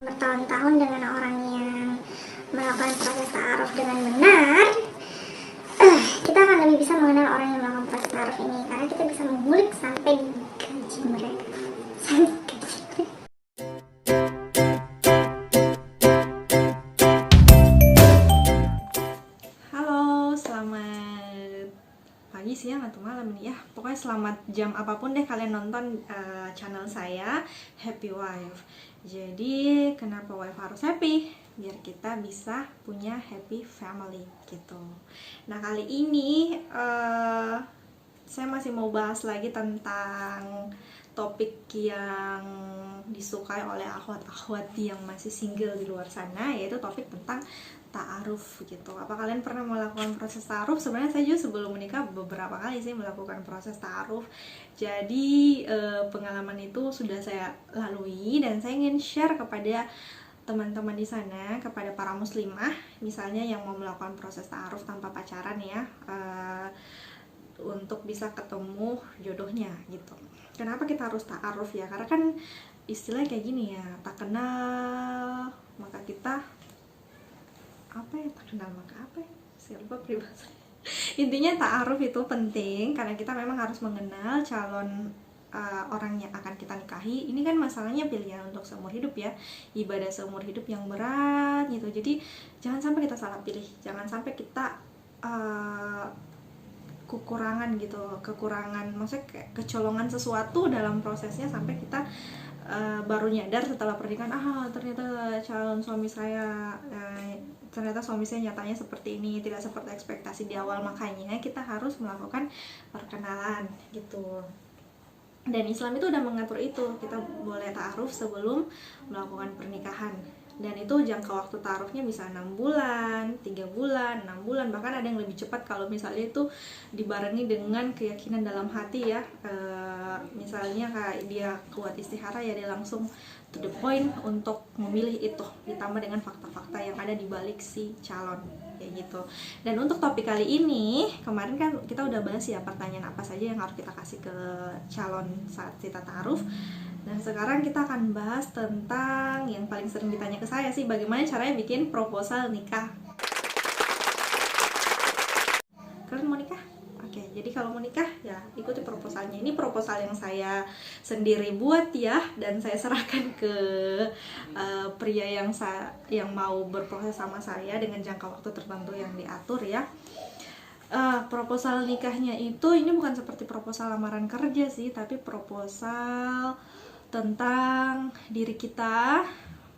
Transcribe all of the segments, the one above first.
bertahun-tahun dengan orang yang melakukan proses ta'aruf dengan benar, kita akan lebih bisa mengenal orang yang melakukan proses ta'aruf ini, karena kita bisa mengulik sampai gaji mereka. Halo, selamat pagi, siang, atau malam nih ya. Pokoknya selamat jam apapun deh kalian nonton channel saya, Happy Wife. Jadi kenapa wife harus happy? Biar kita bisa punya happy family gitu. Nah, kali ini saya masih mau bahas lagi tentang topik yang disukai oleh akhwat-akhwat yang masih single di luar sana, yaitu topik tentang ta'aruf gitu. Apa kalian pernah melakukan proses ta'aruf? Sebenarnya saya juga sebelum menikah beberapa kali sih melakukan proses ta'aruf. Jadi pengalaman itu sudah saya lalui dan saya ingin share kepada teman-teman di sana, kepada para muslimah misalnya yang mau melakukan proses ta'aruf tanpa pacaran ya, untuk bisa ketemu jodohnya gitu. Kenapa kita harus ta'aruf ya? Karena kan istilahnya kayak gini ya, tak kenal maka kita tak kenal maka saya lupa peribahasa. Intinya ta'aruf itu penting karena kita memang harus mengenal calon orang yang akan kita nikahi. Ini kan masalahnya pilihan untuk seumur hidup ya, ibadah seumur hidup yang berat gitu. Jadi jangan sampai kita salah pilih, jangan sampai kita kekurangan gitu, maksudnya kayak kecolongan sesuatu dalam prosesnya sampai kita baru nyadar setelah pernikahan, ternyata calon suami saya ternyata suami saya nyatanya seperti ini, tidak seperti ekspektasi di awal. Makanya kita harus melakukan perkenalan gitu. Dan Islam itu udah mengatur itu, kita boleh ta'aruf sebelum melakukan pernikahan. Dan itu jangka waktu ta'arufnya bisa 6 bulan, 3 bulan, 6 bulan, bahkan ada yang lebih cepat kalau misalnya itu dibarengi dengan keyakinan dalam hati ya. Misalnya kayak dia kuat istihara ya, dia langsung to the point untuk memilih itu, ditambah dengan fakta-fakta yang ada di balik si calon kayak gitu. Dan untuk topik kali ini, kemarin kan kita udah bahas ya pertanyaan apa saja yang harus kita kasih ke calon saat kita ta'aruf. Dan sekarang kita akan bahas tentang yang paling sering ditanya ke saya sih, bagaimana caranya bikin proposal nikah. Kalian mau nikah? Oke, jadi kalau mau nikah ya ikuti proposalnya. Ini proposal yang saya sendiri buat ya, dan saya serahkan ke pria yang mau berproses sama saya dengan jangka waktu tertentu yang diatur ya. Proposal nikahnya itu ini bukan seperti proposal lamaran kerja sih, tapi proposal tentang diri kita,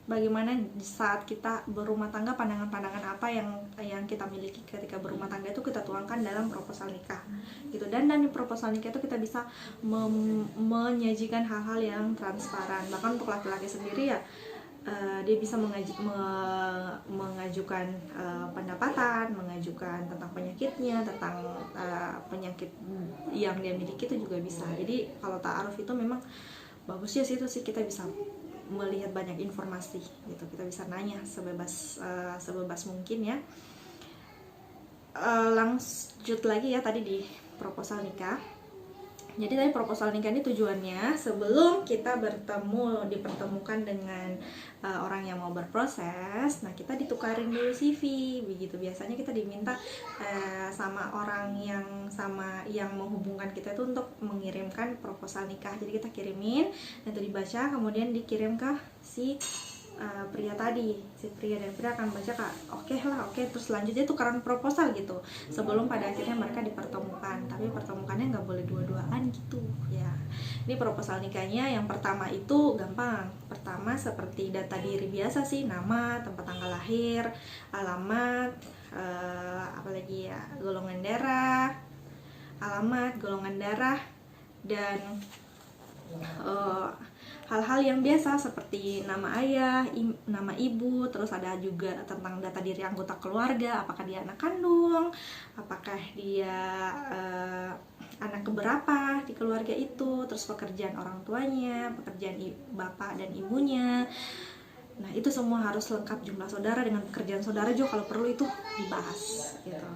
bagaimana saat kita berumah tangga, pandangan-pandangan apa yang kita miliki ketika berumah tangga itu kita tuangkan dalam proposal nikah gitu. Dan di proposal nikah itu kita bisa menyajikan hal-hal yang transparan. Bahkan untuk laki-laki sendiri ya, dia bisa mengajukan pendapatan, mengajukan tentang penyakitnya, tentang penyakit yang dia miliki itu juga bisa. Jadi kalau ta'aruf itu memang bagusnya sih itu sih, kita bisa melihat banyak informasi gitu, kita bisa nanya sebebas mungkin ya. Lanjut lagi ya tadi di proposal nikah. Jadi tadi proposal nikah ini tujuannya sebelum kita dipertemukan dengan orang yang mau berproses, nah kita ditukarin dulu CV begitu. Biasanya kita diminta sama orang yang menghubungkan kita itu untuk mengirimkan proposal nikah. Jadi kita kirimin, itu dibaca, kemudian dikirim ke si pria tadi, si pria dan pria akan baca oke, terus selanjutnya tukaran proposal gitu sebelum pada akhirnya mereka dipertemukan. Tapi pertemukannya nggak boleh dua-duaan gitu ya. Ini proposal nikahnya yang pertama itu gampang. Pertama seperti data diri biasa sih, nama, tempat tanggal lahir, alamat, apalagi ya, golongan darah, alamat, golongan darah, dan hal-hal yang biasa seperti nama ayah, nama ibu, terus ada juga tentang data diri anggota keluarga, apakah dia anak kandung, apakah dia anak keberapa di keluarga itu, terus pekerjaan orang tuanya, pekerjaan bapak dan ibunya. Nah itu semua harus lengkap, jumlah saudara dengan pekerjaan saudara juga kalau perlu itu dibahas gitu.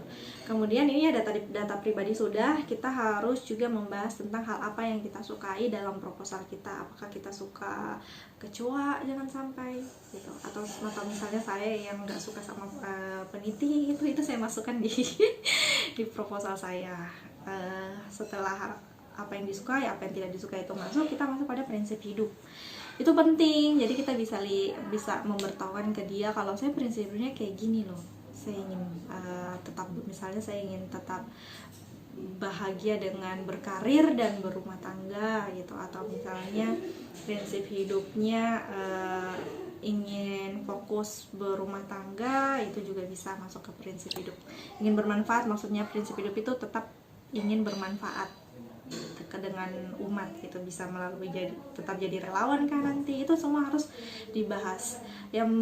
Kemudian ini ada data pribadi sudah, kita harus juga membahas tentang hal apa yang kita sukai dalam proposal kita. Apakah kita suka kecoa, jangan sampai gitu. atau misalnya saya yang nggak suka sama peniti, itu saya masukkan di di proposal saya. Setelah apa yang disukai, apa yang tidak disukai itu masuk, kita masuk pada prinsip hidup. Itu penting, jadi kita bisa memberitahukan ke dia kalau saya prinsipnya kayak gini loh, saya ingin misalnya saya ingin tetap bahagia dengan berkarir dan berumah tangga gitu, atau misalnya prinsip hidupnya ingin fokus berumah tangga, itu juga bisa masuk ke prinsip hidup. Ingin bermanfaat, maksudnya prinsip hidup itu tetap ingin bermanfaat dengan umat gitu, bisa melalui tetap jadi relawan kan nanti, itu semua harus dibahas. Yang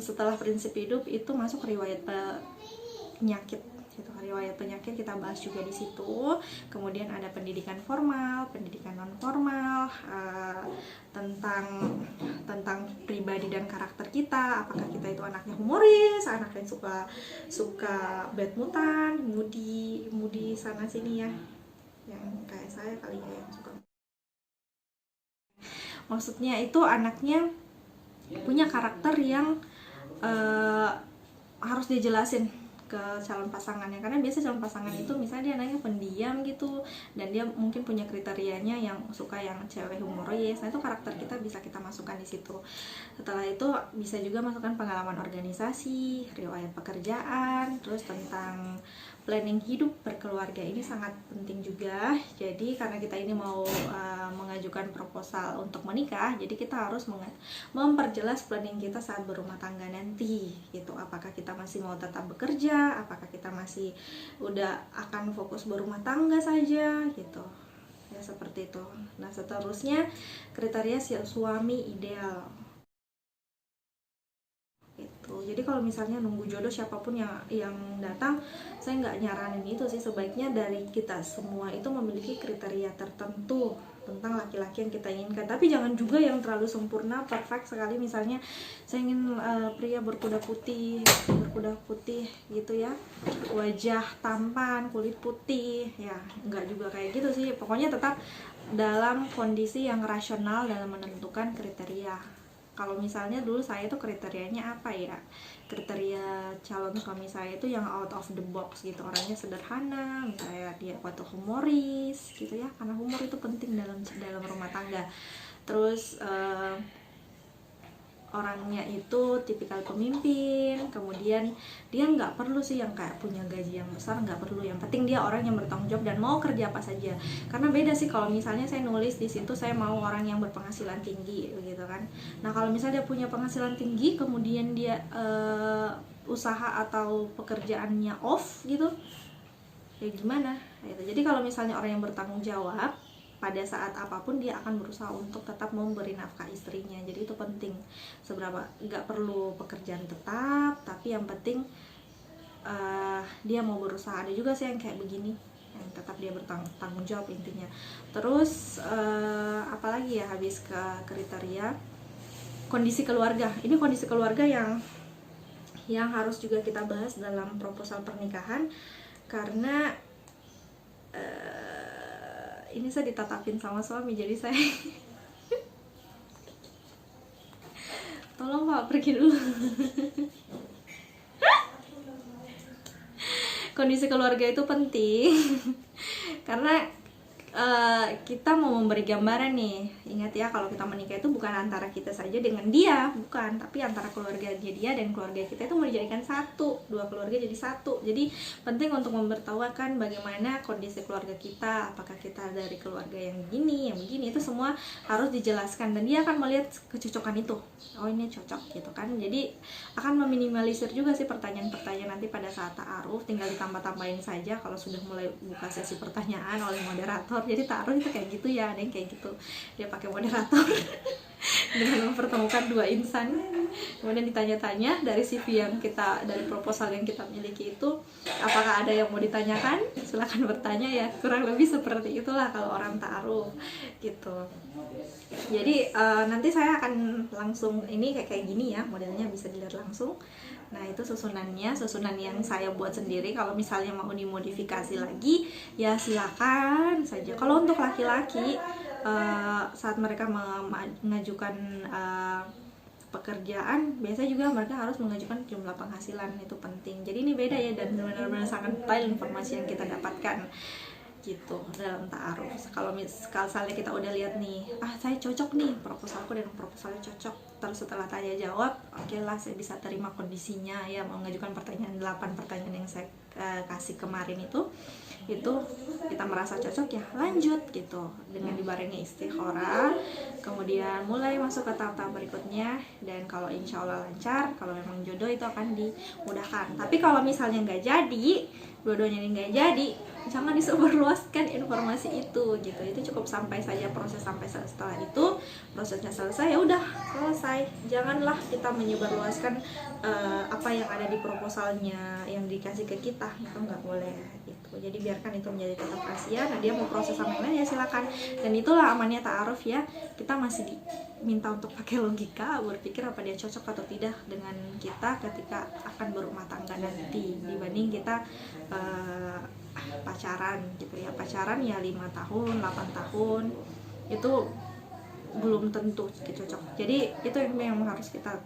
setelah prinsip hidup itu masuk riwayat penyakit gitu. Riwayat penyakit kita bahas juga di situ. Kemudian ada pendidikan formal, pendidikan non formal, tentang pribadi dan karakter kita. Apakah kita itu anaknya humoris, anaknya suka badminton, moody sana sini ya, yang kayak saya kali ya yang suka. Maksudnya itu anaknya punya karakter yang harus dijelasin ke calon pasangannya, karena biasa calon pasangan itu misalnya dia anaknya pendiam gitu, dan dia mungkin punya kriterianya yang suka yang cewek humoris. Nah itu karakter kita bisa kita masukkan di situ. Setelah itu bisa juga masukkan pengalaman organisasi, riwayat pekerjaan, terus tentang planning hidup berkeluarga. Ini sangat penting juga. Jadi karena kita ini mau mengajukan proposal untuk menikah, jadi kita harus memperjelas planning kita saat berumah tangga nanti gitu. Apakah kita masih mau tetap bekerja, apakah kita masih udah akan fokus berumah tangga saja gitu ya, seperti itu. Nah seterusnya kriteria suami ideal gitu. Jadi kalau misalnya nunggu jodoh siapapun yang datang, saya nggak nyaranin itu sih. Sebaiknya dari kita semua itu memiliki kriteria tertentu tentang laki-laki yang kita inginkan, tapi jangan juga yang terlalu sempurna, perfect sekali. Misalnya saya ingin pria berkuda putih gitu ya, wajah tampan, kulit putih ya, nggak juga kayak gitu sih. Pokoknya tetap dalam kondisi yang rasional dalam menentukan kriteria. Kalau misalnya dulu saya tuh kriterianya apa ya, kriteria calon suami saya itu yang out of the box gitu, orangnya sederhana, misalnya dia waktu humoris gitu ya, karena humor itu penting dalam rumah tangga. Terus orangnya itu tipikal pemimpin, kemudian dia nggak perlu sih yang kayak punya gaji yang besar, nggak perlu, yang penting dia orang yang bertanggung jawab dan mau kerja apa saja. Karena beda sih kalau misalnya saya nulis di situ saya mau orang yang berpenghasilan tinggi gitu kan. Nah kalau misalnya dia punya penghasilan tinggi kemudian dia usaha atau pekerjaannya off gitu ya gimana gitu. Jadi kalau misalnya orang yang bertanggung jawab, pada saat apapun dia akan berusaha untuk tetap memberi nafkah istrinya. Jadi itu penting. Seberapa nggak perlu pekerjaan tetap, tapi yang penting dia mau berusaha. Ada juga sih yang kayak begini, yang tetap dia bertanggung jawab intinya. Terus apalagi ya, habis ke kriteria kondisi keluarga. Ini kondisi keluarga yang harus juga kita bahas dalam proposal pernikahan, karena ini saya ditatapin sama suami, jadi saya tolong Pak pergi dulu. Kondisi keluarga itu penting karena kita mau memberi gambaran nih. Ingat ya, kalau kita menikah itu bukan antara kita saja dengan dia, bukan, tapi antara keluarga dia dan keluarga kita itu mau dijadikan satu, dua keluarga jadi satu. Jadi penting untuk memberitahukan bagaimana kondisi keluarga kita, apakah kita dari keluarga yang begini, itu semua harus dijelaskan, dan dia akan melihat kecocokan itu. Oh ini cocok gitu kan. Jadi akan meminimalisir juga sih pertanyaan-pertanyaan nanti pada saat ta'aruf, tinggal ditambah-tambahin saja kalau sudah mulai buka sesi pertanyaan oleh moderator. Jadi ta'aruf itu kayak gitu ya, ada yang kayak gitu, dia pakai moderator dengan mempertemukan dua insan, kemudian ditanya-tanya dari CV yang kita, dari proposal yang kita miliki itu, apakah ada yang mau ditanyakan, silakan bertanya ya. Kurang lebih seperti itulah kalau orang ta'aruf gitu. Jadi nanti saya akan langsung, ini kayak gini ya modelnya, bisa dilihat langsung. Nah itu susunan yang saya buat sendiri. Kalau misalnya mau dimodifikasi lagi ya silakan saja. Kalau untuk laki-laki saat mereka mengajukan pekerjaan, biasanya juga mereka harus mengajukan jumlah penghasilan, itu penting. Jadi ini beda ya, dan benar-benar sangat detail informasi yang kita dapatkan gitu dalam ta'aruf. Kalau misalnya kita udah lihat nih, saya cocok nih, proposalku dan proposalnya cocok, terus setelah tanya jawab, oke lah saya bisa terima kondisinya ya, mengajukan pertanyaan 8 pertanyaan yang saya kasih kemarin itu kita merasa cocok ya lanjut gitu, dengan dibarengi istikharah, kemudian mulai masuk ke tahap-tahap berikutnya. Dan kalau insya Allah lancar, kalau memang jodoh itu akan dimudahkan. Tapi kalau misalnya nggak jadi, dua-duanya nggak jadi, jangan disebarluaskan informasi itu gitu. Itu cukup sampai saja proses, sampai setelah itu prosesnya selesai ya udah selesai. Janganlah kita menyebarluaskan apa yang ada di proposalnya yang dikasih ke kita, itu nggak boleh itu. Jadi biarkan itu menjadi tetap rahasia. Nah, dia mau proses sama yang lain ya silakan. Dan itulah amannya ta'aruf ya, kita masih diminta untuk pakai logika, berpikir apa dia cocok atau tidak dengan kita ketika akan berumah tangga nanti, dibanding kita pacaran gitu ya. Pacaran ya 5 tahun, 8 tahun itu belum tentu cocok. Jadi itu yang harus kita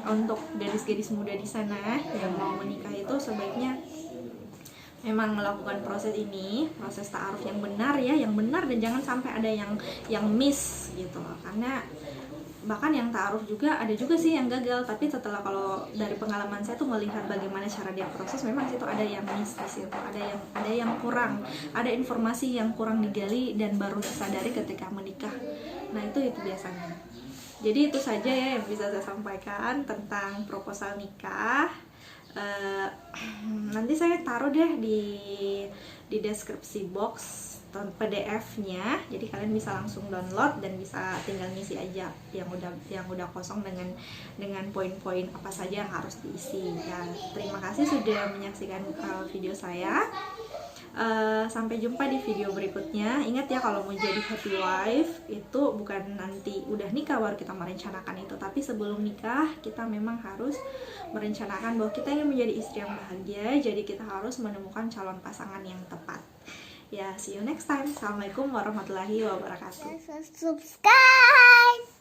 untuk gadis-gadis muda di sana yang mau menikah itu sebaiknya memang melakukan proses ini, proses ta'aruf yang benar ya, yang benar, dan jangan sampai ada yang miss gitu. Karena bahkan yang ta'aruf juga ada juga sih yang gagal, tapi setelah, kalau dari pengalaman saya tuh melihat bagaimana cara dia proses, memang situ ada yang miss di situ, ada yang kurang, ada informasi yang kurang digali dan baru disadari ketika menikah. Nah itu biasanya. Jadi itu saja ya yang bisa saya sampaikan tentang proposal nikah. Nanti saya taruh deh di deskripsi box PDF-nya, jadi kalian bisa langsung download dan bisa tinggal ngisi aja yang udah kosong dengan poin-poin apa saja yang harus diisi. Ya, terima kasih sudah menyaksikan video saya. Sampai jumpa di video berikutnya. Ingat ya, kalau mau jadi happy wife itu bukan nanti udah nikah baru kita merencanakan itu, tapi sebelum nikah kita memang harus merencanakan bahwa kita ingin menjadi istri yang bahagia. Jadi kita harus menemukan calon pasangan yang tepat. Ya, see you next time. Assalamualaikum warahmatullahi wabarakatuh. Subscribe.